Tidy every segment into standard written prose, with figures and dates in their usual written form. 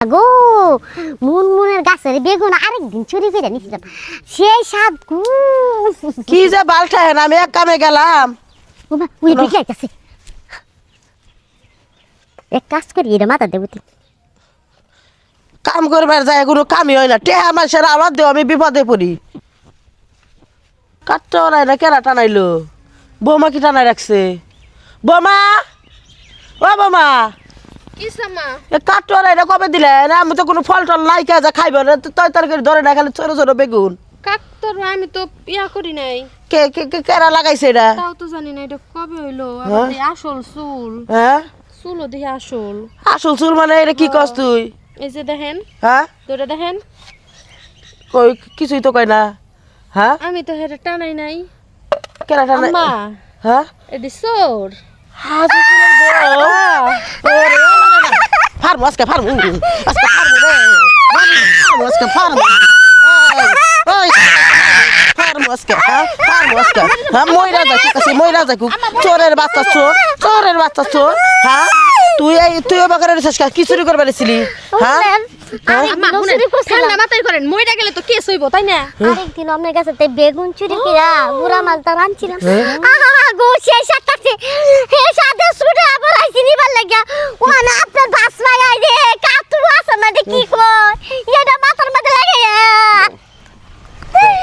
গো মুনমুনের গাছের বেগুন আরেকদিন চুরি করে নিছিলাম, সেই স্বাদ গো। কি যে বালটা হেন, আমি এক কামে গেলাম। ওমা ওই দেখে আইতাছে, এক কাজ করি এটা মাথা দেবো। কাম করবার যায় কোনো কামই হয় না, টেহা মাসের আওয়াজ দেও, আমি বিপদে পড়ি। কাটতে ওরাই না, কেনা টানাইলো? বৌমা কি টানাই রাখছে? বৌমা, ও বৌমা, কাটতে ওরাই না কবে দিলে না? আমি তো কোনো ফল টল নাই, কে যা খাইব না, তরকারি ধরে না, খালি ছোট ছোট বেগুন। কাকতর আমি তো ইয়া করি নাই, কে কে কে কেরা লাগাইছে এটা? তাও তো জানি না এটা কবে হইলো। হ্যাঁ? আসল চুল, হ্যাঁ চুলও দেখি আসল। আসল চুল মানে এটা কি কস তুই? এই যে দেখেন, হ্যাঁ তোটা দেখেন, কই কিছুই তো কই না। হ্যাঁ আমি তো হেটা টানাই নাই। কেরা টানাই? আম্মা হ্যাঁ এডি সোর হাসি চুলের বউ। ওরে ফার্ম আজকে ফার্ম আজকে ফার্ম রে আজকে ফার্ম ওই ফার্ম আজকে ফার্ম আজকে হ্যাঁ মইরা যাই কাছে মইরা যাই চোরের বাচ্চা চোর চোরের বাচ্চা চোর। হ্যাঁ তুইও বাগারে রিসার্চ কি চুরি করবার ছিলি? হ্যাঁ আম্মা চুরি করছিলাম না, মাথায় করেন মইরা গেলে তো কেস হইব তাই না? আরেকদিন আপনার কাছে বেগুন চুরি করে বুড়া মালটা রাঁধছিলাম, গো সেই স্বাদ থাকছে, সেই স্বাদে ছুটে আবার আইছি নিবার লাগিয়া। ও না আপনার বাস নাই আই রে, কাতুর আছে না রে, কি কই এটা মাথার মধ্যে লাগে।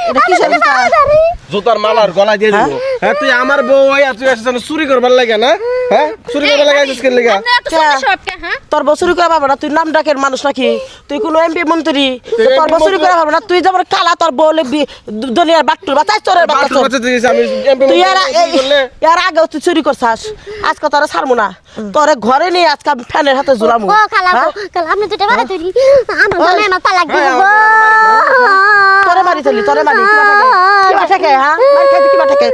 এটা কি সমস্যা? জুতার মালার গলায় দিয়ে দিব। হ্যাঁ তুই আমার বউ হই আর তুই আসছিস চুরি করবার লাগে না? হ্যাঁ চুরি করবার লাগে আছিস কেন লাগা? আপনি এত সমস্যা সব কে? হ্যাঁ তোর বছরই করে পাবো না, তুই নাম ডাকের মানুষ নাকি? তুই কোনো এমপি মন্ত্রী? তোর বছরই করে পাবো না, তুই যেমন কালা তোর বউলে দুনিয়ার বাট্টুর বাচ্চা চোরের বাচ্চা চোর। আমি তুই এর আগে তুই চুরি করছাস, আজকে তোরা ছাড়বো না, তোরে ঘরে নিয়ে আজকে আমি ফ্যানের হাতে ঝুলামু। ও খালা গো, খালা আপনি দুটো মারা ধরি, আমার জামাই আমার তালাক দিব গো। তোরে মারি চলি, তোরে মারি কিবা থাকে, হ্যাঁ মার খাইতে কিবা থাকে।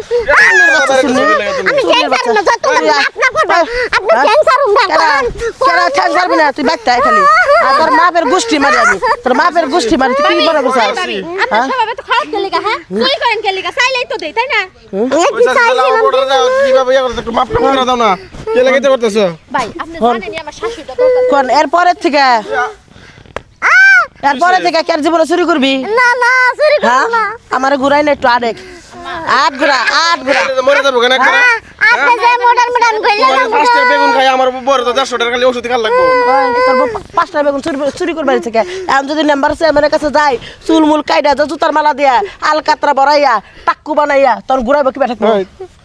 আমি ক্যান্সার না, যত আপনা করবে আপনি ক্যান্সার উন্ডা করেন কেরা ক্যান্সার বিনা তুই বাইতে খালি। আর তোর মাপের গোষ্ঠী মারি আমি, তোর মাপের গোষ্ঠী মারি। তুই কি বড় বসাস? আপনি সব এত খারাপ কে লাগা? হ্যাঁ চুরি করেন কে লাগা? চাইলেই তো দেই তাই না? কিভাবে ইয়া করতে একটু মাফ করে দাও না। কে লাগাইতে করতেছো? ভাই আপনি জানেনই আমার শাশুড়িটা দরকার। কোন এরপরের থেকে এরপরে থেকে কেন জীবনে চুরি করবি? না না চুরি করব হ্যাঁ না। আমার ঘুরাই না একটু আরেক আট ঘুরা আট ঘুরা। মরে যাবো কেন একটা? আপনি যে মডার্ন মডার্ন কইলেন তোমার ফার্স্ট বেগুন খাই আমার বড় তো 150 টাকা খালি ওষুধ খাওয়া লাগবে। তোর পাঁচটা বেগুন চুরি করবার থেকে এখন যদি নাম্বার চেয়ারম্যানের কাছে যাই, চুলমুল কাইডা জুতার মালা দিয়া আলকাতরা বড়াইয়া টাক্কু বানাইয়া তোর ঘুরাইব কিবা থাকবো?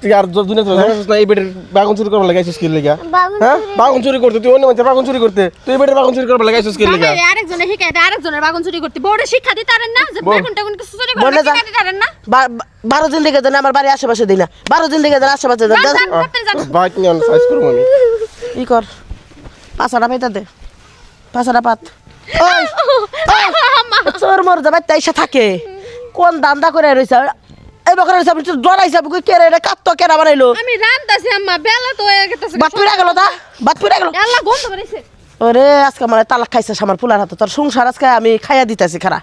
তুই আর দুনিয়া তো জানিস না এই বেটের বাগুন চুরি করবার লাগাইছিস কি লাগা? বাগুন হ্যাঁ বাগুন চুরি করতে তুই অন্য মানুষের বাগুন চুরি করতে, তুই এই বেটের বাগুন চুরি করবার লাগাইছিস কি লাগা? বাবা আরেকজনের শিখায় আরেকজনের বাগুন চুরি করতে বড় শিক্ষা দিতে পারেন না যে বেগুন টেগুন কিছু চুরি বলে করতে যা। শিক্ষা দিতে পারেন না? 12 দিন থেকে আমার বাড়ির আশেপাশে দিই না, 12 দিন থেকে আশেপাশে যান, যান, করতে যান। বাইক নিয়ে সাইজ করব আমি। ই কর পাঁচাটা পাইতা দে, পাঁচাটা পাত। ওই চোর মর যাবে তাই সে থাকে কোন দান্দা করে রইছে এই বকরে রইছে আপনি ডরাইছে আপনি কে রে কাট তো কেনা বানাইলো? আমি রান্তাছি আম্মা, বেলা তো হয়ে গেছে। বাত পুরা গেল তা বাত পুরা গেল। আল্লাহ গন্ধ বাড়াইছে। ওরে আজকে মানে তালাক খাইছে আমার পোলার হাতে, তোর সংসার আজকে আমি খাইয়া দিতেছি খারা।